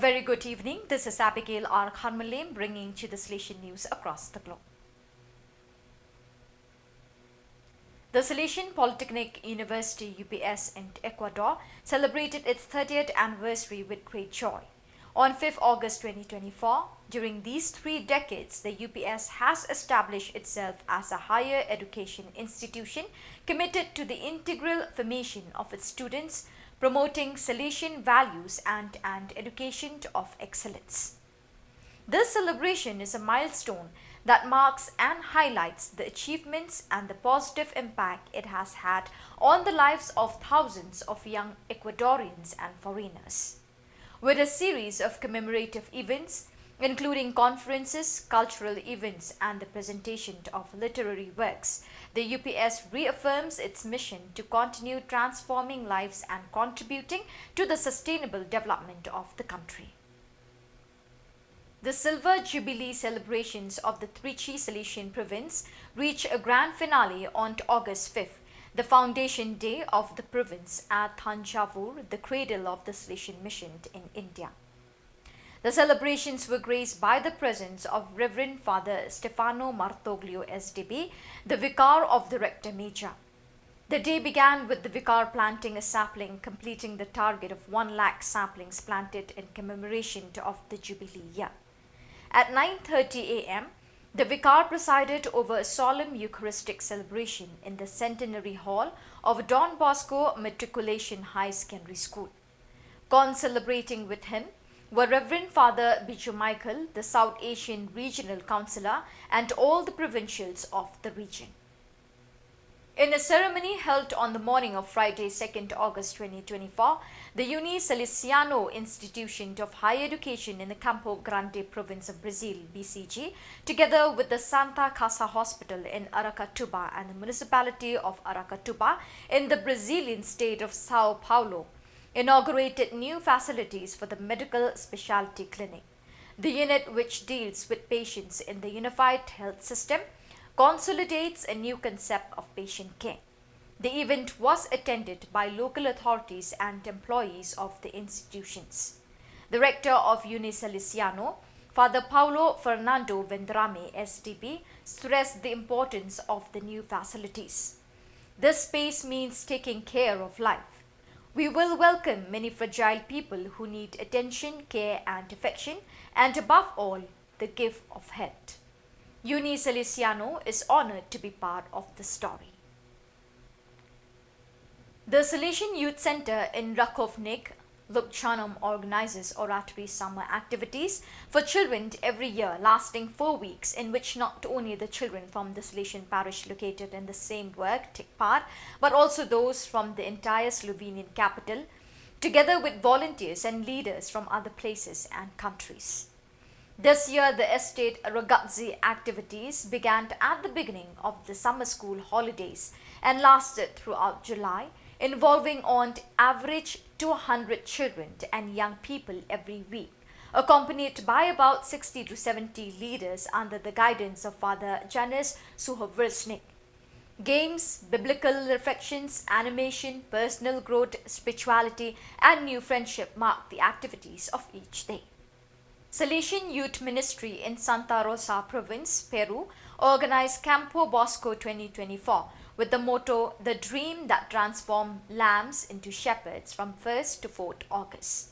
very good evening. This is Abigail R. Khanmalim bringing to the Salesian news across the globe. The Salesian Polytechnic University UPS in Ecuador celebrated its 30th anniversary with great joy. On 5th August 2024, during these 3 decades, the UPS has established itself as a higher education institution committed to the integral formation of its students, promoting Salesian values and an education of excellence. This celebration is a milestone that marks and highlights the achievements and the positive impact it has had on the lives of thousands of young Ecuadorians and foreigners. With a series of commemorative events, including conferences, cultural events, and the presentation of literary works, the UPS reaffirms its mission to continue transforming lives and contributing to the sustainable development of the country. The Silver Jubilee celebrations of the Trichy Salesian province reach a grand finale on August 5th, the foundation day of the province at Thanjavur, the cradle of the Salesian mission in India. The celebrations were graced by the presence of Reverend Father Stefano Martoglio SDB, the Vicar of the Rector Major. The day began with the Vicar planting a sapling, completing the target of 1 lakh saplings planted in commemoration of the Jubilee year. At 9:30 a.m., the Vicar presided over a solemn Eucharistic celebration in the Centenary Hall of Don Bosco Matriculation High Secondary School. Con-celebrating with him were Reverend Father Biju Michael, the South Asian Regional Councillor, and all the provincials of the region. In a ceremony held on the morning of Friday, 2nd August 2024, the Uni Salesiano Institution of Higher Education in the Campo Grande province of Brazil, BCG, together with the Santa Casa Hospital in Aracatuba and the municipality of Aracatuba in the Brazilian state of Sao Paulo, inaugurated new facilities for the medical specialty clinic. The unit, which deals with patients in the unified health system, consolidates a new concept of patient care. The event was attended by local authorities and employees of the institutions. The rector of Uni Salesiano, Father Paulo Fernando Vendrame SDB, stressed the importance of the new facilities. This space means taking care of life. We will welcome many fragile people who need attention, care and affection, and above all, the gift of health. Uni Salesiano is honored to be part of the story. The Salesian Youth Center in Rakovnik, Lukchanum organizes oratory summer activities for children every year lasting 4 weeks, in which not only the children from the Salesian parish located in the same work take part, but also those from the entire Slovenian capital, together with volunteers and leaders from other places and countries. This year, the estate ragazzi activities began at the beginning of the summer school holidays and lasted throughout July, involving on average 200 children and young people every week, accompanied by about 60 to 70 leaders under the guidance of Father Janis Suhovrstnik. Games, biblical reflections, animation, personal growth, spirituality, and new friendship mark the activities of each day. Salesian Youth Ministry in Santa Rosa Province, Peru, organized Campo Bosco 2024 with the motto, "The Dream That Transformed Lambs into Shepherds" from 1st to 4th August.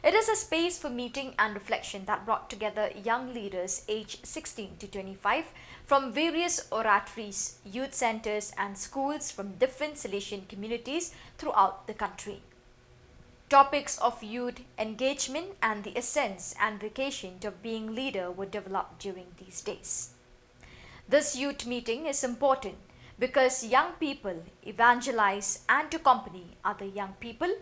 It is a space for meeting and reflection that brought together young leaders aged 16 to 25 from various oratories, youth centers, and schools from different Salesian communities throughout the country. Topics of youth engagement and the essence and vocation of being leader were developed during these days. This youth meeting is important because young people evangelize and accompany other young people,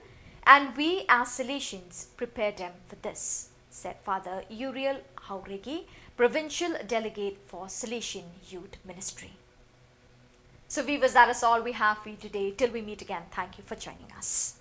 and we as Salesians prepare them for this, said Father Uriel Hauregi, Provincial Delegate for Salesian Youth Ministry. So viewers, that is all we have for you today. Till we meet again, thank you for joining us.